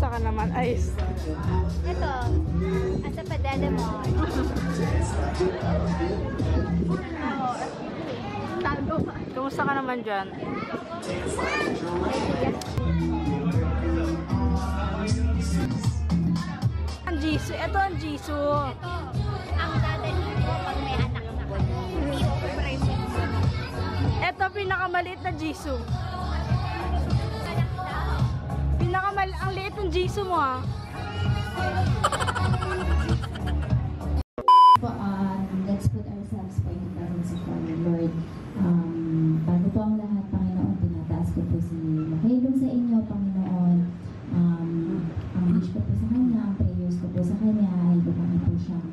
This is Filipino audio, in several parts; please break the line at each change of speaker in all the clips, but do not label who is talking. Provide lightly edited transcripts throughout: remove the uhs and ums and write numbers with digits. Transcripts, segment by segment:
Kumusta ka naman? Ayos.
Ito, asa pa dede mo.
Kumusta ka naman dyan? Ang Jisoo. Ito ang Jisoo.
Ito, ang dadalhin ko pag may anak na ko.
Ito, pinakamaliit na Jisoo. Ang liit ng Jisoo mo, ha?
Let's put ourselves po in the presence of our Lord. Bago po ang lahat, Panginoon, tinataas ko po si Makielong sa inyo, Panginoon. Ang wish ko po sa Kanya, ang prayers ko po sa Kanya, ay bukang po siyang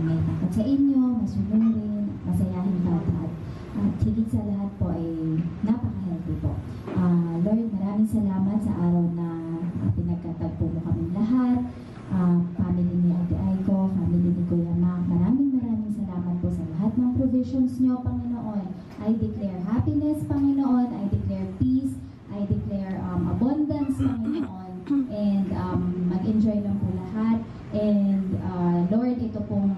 may takot sa inyo, masunurin, masayahin bata. At higit sa lahat po ay napaka-healthy po. Lord, maraming salamat sa araw na pinagkatagpo mo kaming lahat. Family ni Ate Aiko, family ni Kuya Mac, maraming salamat po sa lahat ng provisions nyo, Panginoon. I declare happiness, Panginoon. I declare peace. I declare abundance, Panginoon. And mag-enjoy lang po lahat. And Lord, ito pong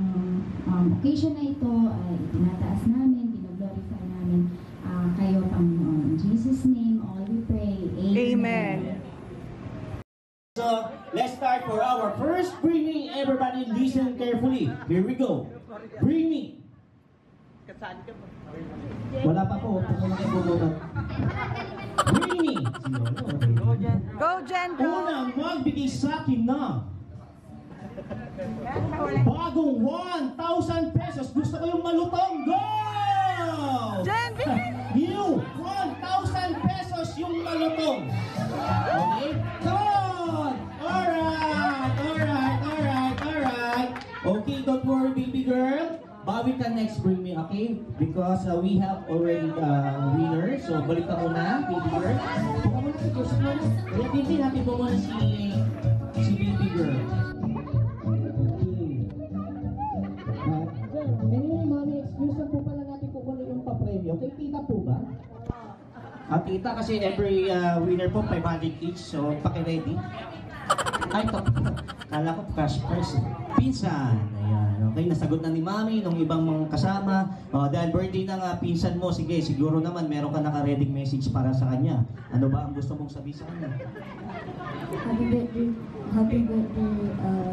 occasion na ito ay itinataas namin, gino-glorify namin kayo, Panginoon. In Jesus' name, all we pray. Amen.
So, let's start for our first Bring Me. Everybody listen carefully. Here we go. Bring Me. Wala pa po. Bring Me.
Go, Jen, go!
Unang magbigay sa akin na bagong 1,000 pesos. Gusto ko yung malutong. Go!
Jen,
New 1,000 pesos yung malutong. Okay? Go! Alright. Okay, don't worry, baby girl. Bawi ka next Bring Me, okay? Because we have already winner. So, balik ka muna, baby girl. Buka mo na si Joseph mo. Kaya Tintin, natin po muna si baby girl. Okay. Anyway, mommy, excuse na po pala natin kukunin yung pa-premyo. Okay, tita po ba? Tita, kasi every winner po 500 each. So, paki-ready. Ay, ito. Kala ko cash prize. Pinsan. Ayan. Okay, nasagot na ni Mami, nung ibang mga kasama. Dahil birthday ng pinsan mo, sige, siguro naman meron ka naka-ready message para sa kanya. Ano ba ang gusto mong sabihin sa kanya?
Happy birthday,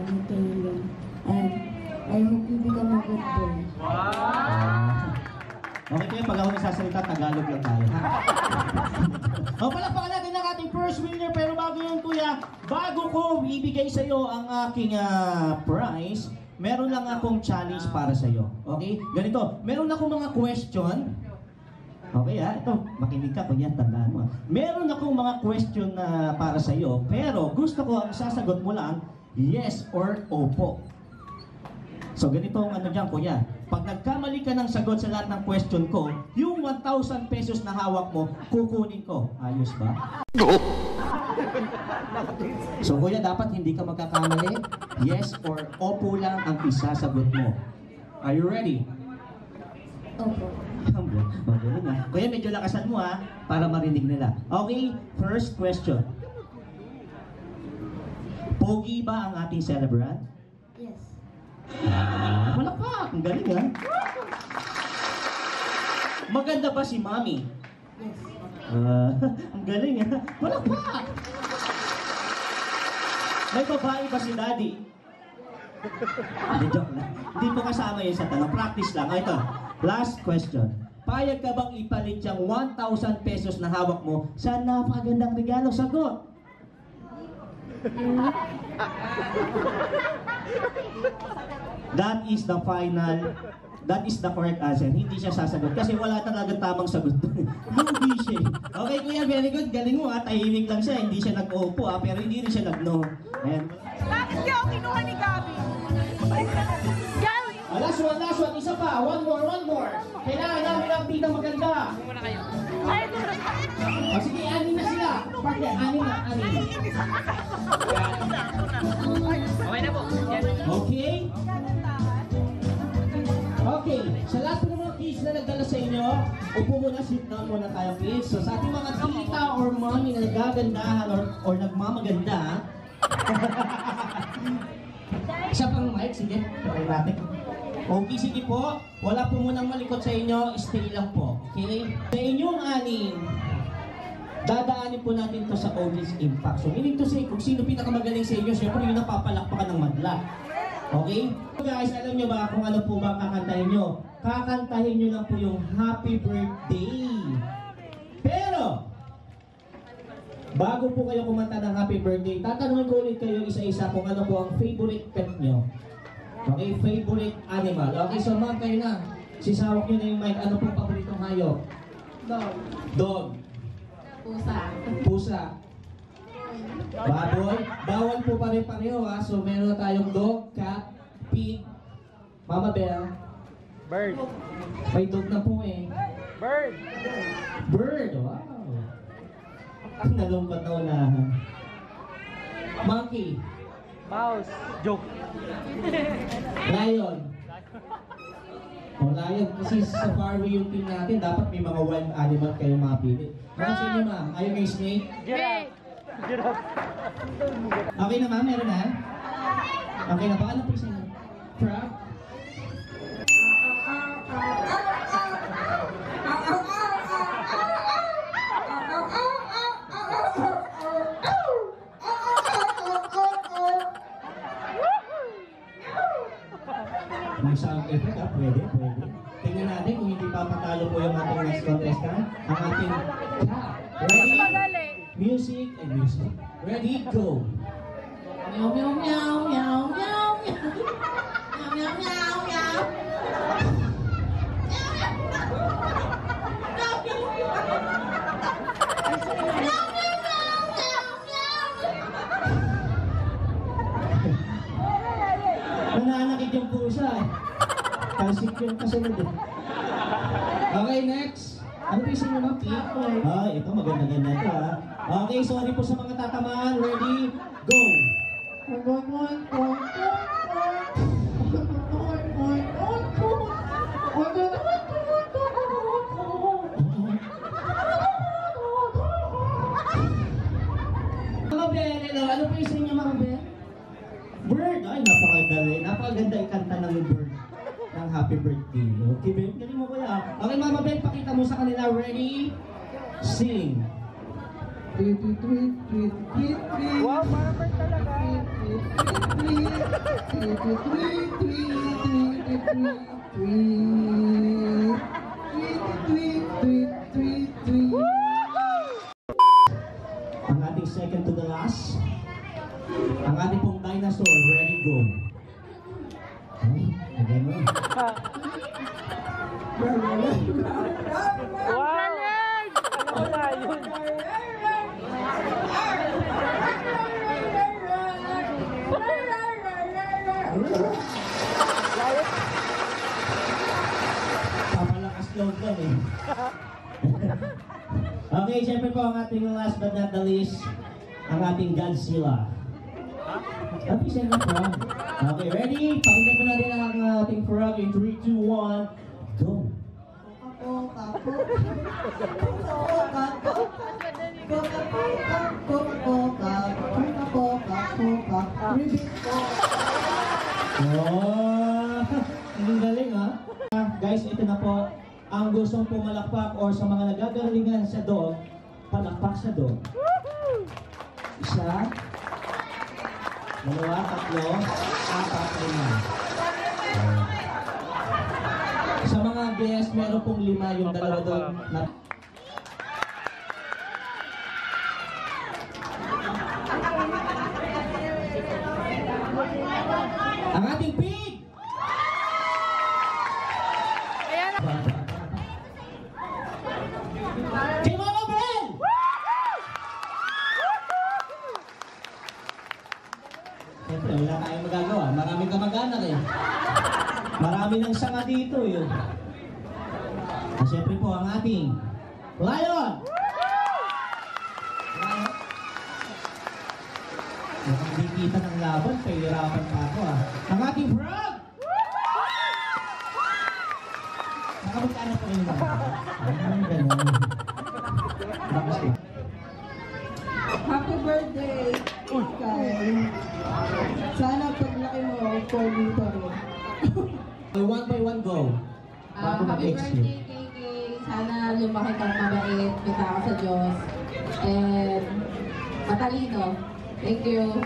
Mikaela. And I hope you become a good boy.
Okay kayo, pag ako nagsasalita, Tagalog lang tayo. Palakpakan natin ang ating first winner. Pero bago yun, kuya, bago ko ibigay sa iyo ang aking prize, meron lang akong challenge para sa iyo. Okay? Ganito, meron akong mga question. Okay ito, makinig ka, kuya, tandaan mo. Meron akong mga question na para sa iyo, pero gusto ko ang sasagot mo lang, yes or opo. So ganito ang ano dyan, kuya. Pag nagkamali ka ng sagot sa lahat ng question ko, yung 1,000 pesos na hawak mo, kukunin ko. Ayos ba? So kuya, dapat hindi ka magkakamali. Yes or opo lang ang isasagot mo. Are you ready?
Opo.
Okay na. Kuya, medyo lakasan mo para marinig nila. Okay, first question. Pogi ba ang ating celebrant?
Yes.
Malakpak! Ang galing Maganda ba si Mami?
Yes.
Ang galing Malakpak! May babae ba si Daddy? Hindi, joke lang. Hindi po kasama yun sa tanong. Practice lang. Ito, last question. Payag ka bang ipalit yung 1,000 pesos na hawak mo sa napakagandang regalo? Sagot! That is the final, that is the correct answer. Hindi siya sasagot kasi wala talagang tamang sagot. Hindi siya. Okay, kuya, very good. Galing mo tahimik lang siya. Hindi siya nag-opo pero hindi rin siya nag-no. Ayan.
Bakit ka ako kinuha ni Gabi?
Last one. Isa pa. One more. Kailangan namin ang pitang maganda.
Muna kayo.
Sige, anin na sila. Partner, anin na.
Okay na po.
Okay? Okay. Sa last po naman, kids na nagdala sa inyo, upo muna, sit down muna tayo, please. So, sa ating mga tita or mommy na nagagandahan or nagmamaganda, isa pang mic, sige, try natin. Okay, sige po. Wala po munang malikot sa inyo, stay lang po. Okay? Sa inyong anim, dadaanin po natin to sa audience impact. So, meaning to say, kung sino pinakamagaling sa inyo, syempre yung napapalakpakan ng madla. Okay? So guys, alam nyo ba kung ano po ba kakantahin nyo? Kakantahin nyo lang po yung happy birthday. Pero, bago po kayo kumanta ng happy birthday, tatanungin ko ulit kayo isa-isa kung ano po ang favorite pet nyo. Okay? Favorite animal. Okay, so ma'am, kayo na. Sisawak nyo na yung mic. Ano pong paboritong hayop?
Dog.
Dog.
Pusa.
Pusa. Baboy. Bawal po pare-pareho ha. So meron tayong dog, cat, pig, mama bear.
Bird.
May dog na po eh.
Bird.
Bird. Wow. Ang nalungkot na unahan. Monkey.
Mouse. Joke.
Lion. O lion. Kasi sa Fairway yung team natin, dapat may mga wild animal kayong mapili. Mga sa inyo ma'am, ayaw kayo snake?
Giraffe. Giraffe.
Okay na ma'am, meron na? Okay na ba? Ano po sa inyo? Frog? May sound effect ha? Pwede, pwede. Tingnan natin kung hindi papatalo po yung ating next contestant. Ang ating cat. Ready? Music and music. Ready, go!
Meow, meow, meow, meow, meow, meow. Meow, meow, meow, meow.
Nananakit yung pusa eh. Kalsik yung kasunod eh. Okay, next. Ano po yung sinyo ma'am? Ah, ito maganda-ganda ito ha. Okay, sorry po sa mga tatamaan. Ready? Go! Mga Ben, hello. Ano po yung sinyo mga Ben? Bird! Ay, napakadali. Napakaganda ikanta ng bird. Ng happy birthday. Okay, Ben? Galing mo kuya. Okay, Mama Ben, pakita mo sa kanila. Ready? Sing.
Wow, parang bird talaga.
Ang ating second to the last. Ang ating pong dinosaur. Ready, go. Ay, okay mo.
Wow! Ano na yun?
Papalakas load lang eh. Okay, syempre po ang ating last but not the least, ang ating Godzilla. Happy second frog. Okay, ready? Pakinggan po natin ang ating frog in 3, 2, 1, go! Oh, ang galing ha? Guys, ito na po. Ang gustong pumalakpak or sa mga nagagalingan sa dog, palakpak sa dog. Isa, dalawa, tatlo, apat, lima. Sa mga guests, meron pong 5 yung dalawa doon. Ang ating pig! Kay Mama Bel! Siyempre, wala tayong magagawa. Maraming kamag-anak eh. Marami ng sanga dito eh. At siyempre po, ang ating Lion! Lion? Mukhang di kita ng laban, pahirapan pa ako ah. Ang ating Frog! Kamag-anak po kayo naman. Ganun. Tapos eh.
Happy birthday, Kay. Sana paglaki mo, for dito rin.
One by one, go. Bago
Happy
mag-exit.
birthday, KK. Sana lumaki kang mabait, bita ka sa Diyos. And matalino. Thank you.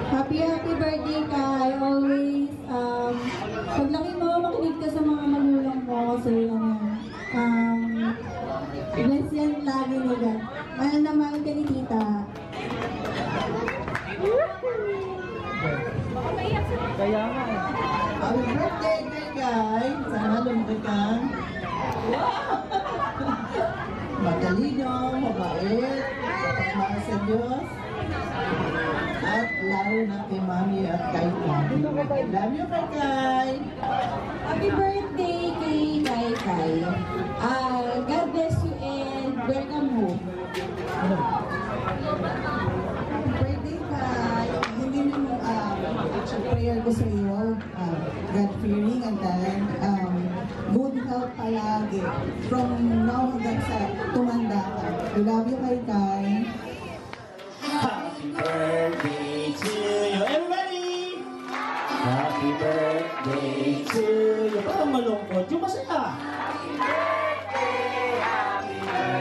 Happy birthday, Kai. Always, paglaki mo, makinig ka sa mga magulang mo kasi bless yan lagi nila. Mahal na mahal ka ni tita.
Kaya nga eh.
Happy birthday, Kay. Sana lumaki kang matalino, mabait, kapagmahal sa Diyos. At lalo na kay Mami at kay Mami. Love you, Kay.
Happy birthday kay Kai. God bless you and welcome home.
Happy birthday, Kay. Hindi mo prayer ko sa iyo, God-fearing and then good health palagi. From now hanggang sa tumanda ka. We love you, Kay.
Happy birthday to you, everybody! Happy birthday to you. Parang malungkot. Yung masaya.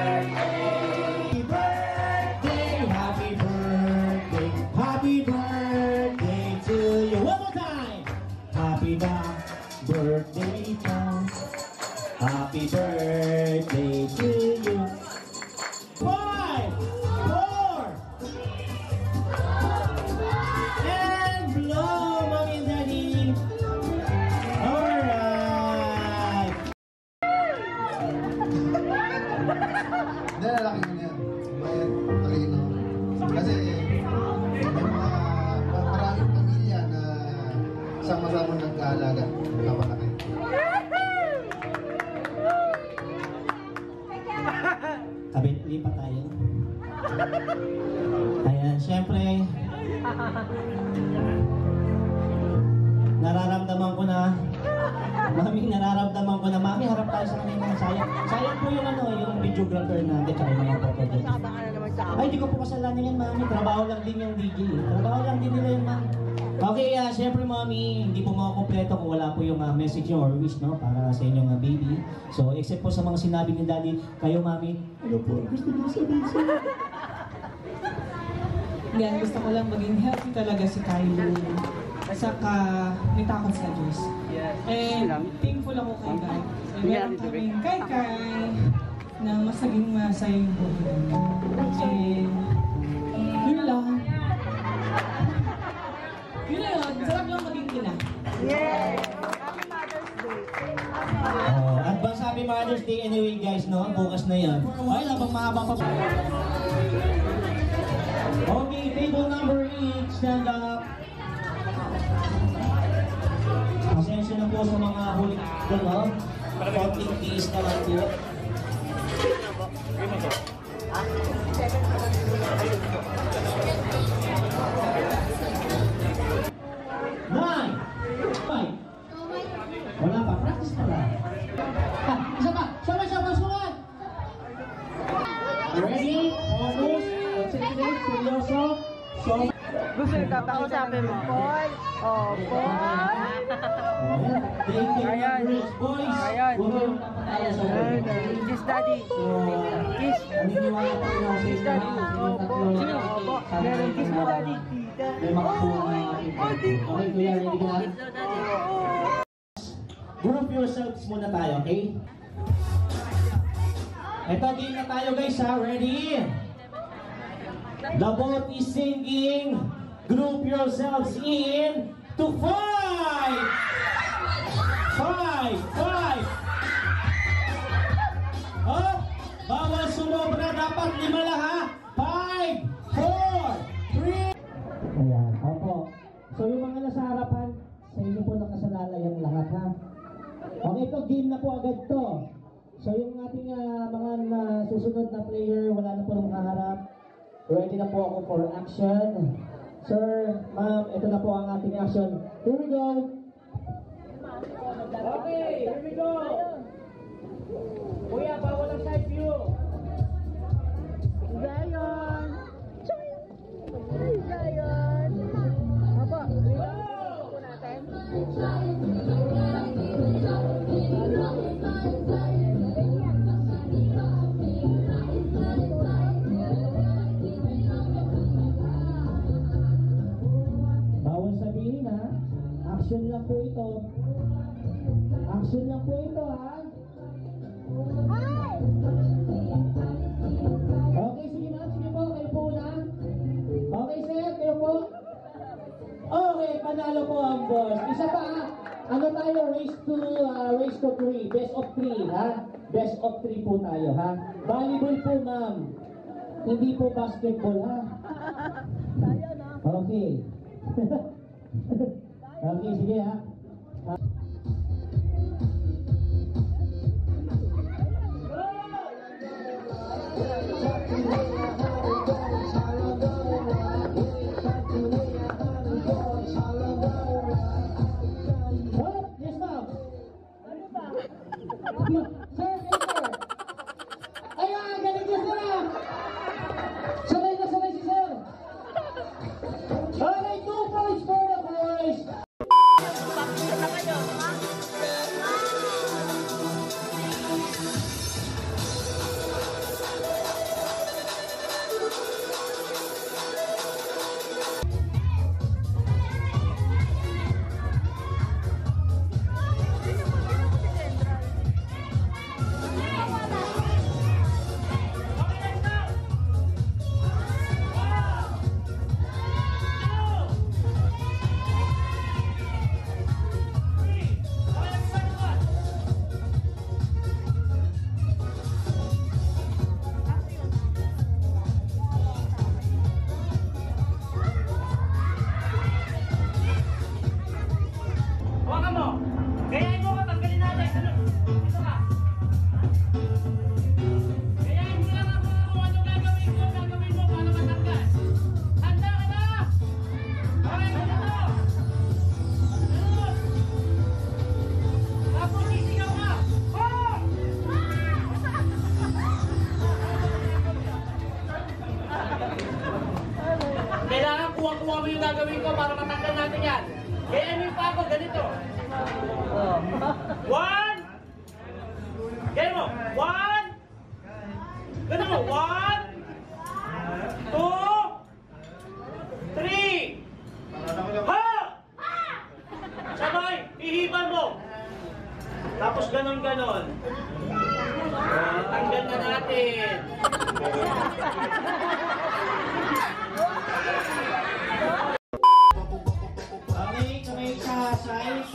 Happy birthday, happy birthday. Happy birthday, happy birthday to you. One more time. Happy birthday to happy birthday to you. 5, 4, and blow, Mommy and Daddy. Alright.
Hindi, lalaki mo na yan. Bayad, talino. Kasi may mga maraming pamilya na sama-sama nag-aalaga. Kapalaki.
Kabit-li pa tayo. Ayan, syempre, nararamdaman ko na, Mami, harap tayo sa kanila. Sayang po yung yung videographer natin, tsaka yung mga photographer. Ay, di ko po kasalanan yan, Mami. Trabaho lang din yung DJ. Trabaho lang din nila yung Mami. Okay, syempre, Mami, hindi po makakompleto kung wala po yung message nyo or wish, no, para sa inyong baby. So, except po sa mga sinabi ni Daddy, kayo, Mami, ano po, gusto niyo sabihin sa'yo?
Yan, gusto ko lang maging healthy talaga si Kylo. Saka may takot sa Diyos. And thankful ako kay God. Meron kaming kay na masaging masaya yung buhay. And yun lang. Yun lang yun. Sarap lang maging ina.
Advance Happy Mother's Day anyway, guys, no? Bukas na yan. Ay, labang mahaba pa. Okay, table number 8, stand up. Pasensya na po sa mga huli ko, no? Konting tiis na lang po. Nine! Five! Wala pa, practice pa lang. Isa pa! Sabay! Ready? Focus! Concentrate! Seryoso! So,
Gusto yung kakausapin mo. Boy! Oh, boy!
Thank you,
Ayan.
boys.
Ayan.
Huwag kayong papatalo sa
Ayan. Kiss daddy. Kiss.
naniniwala pa rin ako sa
Kiss
inyo.
daddy.
Opo.
Opo. Meron kiss mo daddy.
May makakuha na yung ating Okay, kuya, ready ka na? Group yourselves muna tayo, okay? Ito, game na tayo guys ha. Ready? The boat is sinking. Group yourselves in to 5! 5! 5! Oh, bawal sumobra. Dapat 5 lang ha. 5, 4, 3. Ayan, opo. So yung mga nasa harapan, sa inyo po nakasalalay ang lahat ha. Okay, ito game na po agad to. So yung ating mga susunod na player, wala na po makaharap. Ready na po ako for action. Sir, ma'am, ito na po ang ating action. Here we go! Okay, here we go. Kuya, bawal ang side view.
Zion! Zion! Apo, ligaw po natin.
Bawal sabihin ha. Action lang po ito. Action lang po ito ha. Okay, sige ma'am. Sige po. Kayo po na. Okay sir, kayo po. Okay, panalo po ang boss. Isa pa ha. Ano tayo? Race to 3. Best of 3 ha. Best of 3 po tayo ha. Volleyball po ma'am. Hindi po basketball ha. Okay. Okay, sige ha. Yes, ma'am. Sir, sir. Ayan, galing niya sir ah. Sanay na sanay si sir. Okay, 2 points for the boys.
Kailangan kuha-kuha mo yung gagawin ko para matanggal natin yan. Kaya ano yung pa ako, ganito. 1! Kaya mo, 1! Ganun mo, 1! 2! 3! Ha! Sabay, ihipan mo. Tapos ganon-ganon. Tanggal na natin.
Okay, kamay sa side.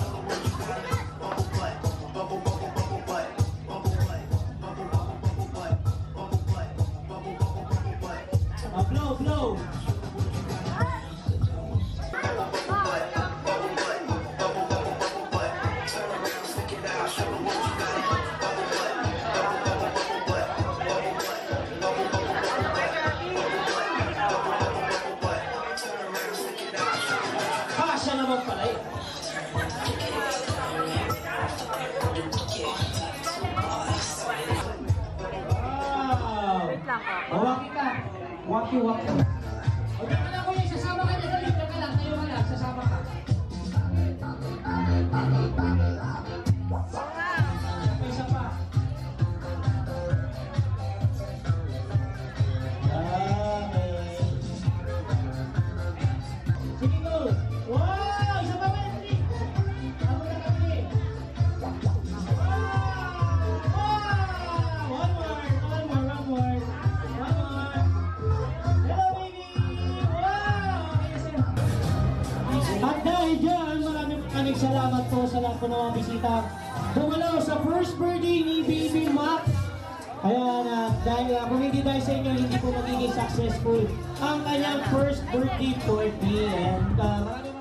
Blow, blow. Kasya naman pala eh. Wow! Mawaki ka. Waki-waki. O, diyan ka lang kuya. Sasama ka dyan. Diyan ka lang. Tayo ka lang. Sasama ka. Isa pa. Okay. Sige, go. Wow! Isa pa ba? Ako na kami. Wow! One more. Hello, baby! Wow! At dahil dyan, maraming salamat po sa lahat po ng mga bisita. Dumalaw sa first birthday ni Baby Mac. Ayan, dahil kung hindi dahil sa inyo, hindi po magiging successful ang kanyang first birthday party. And maraming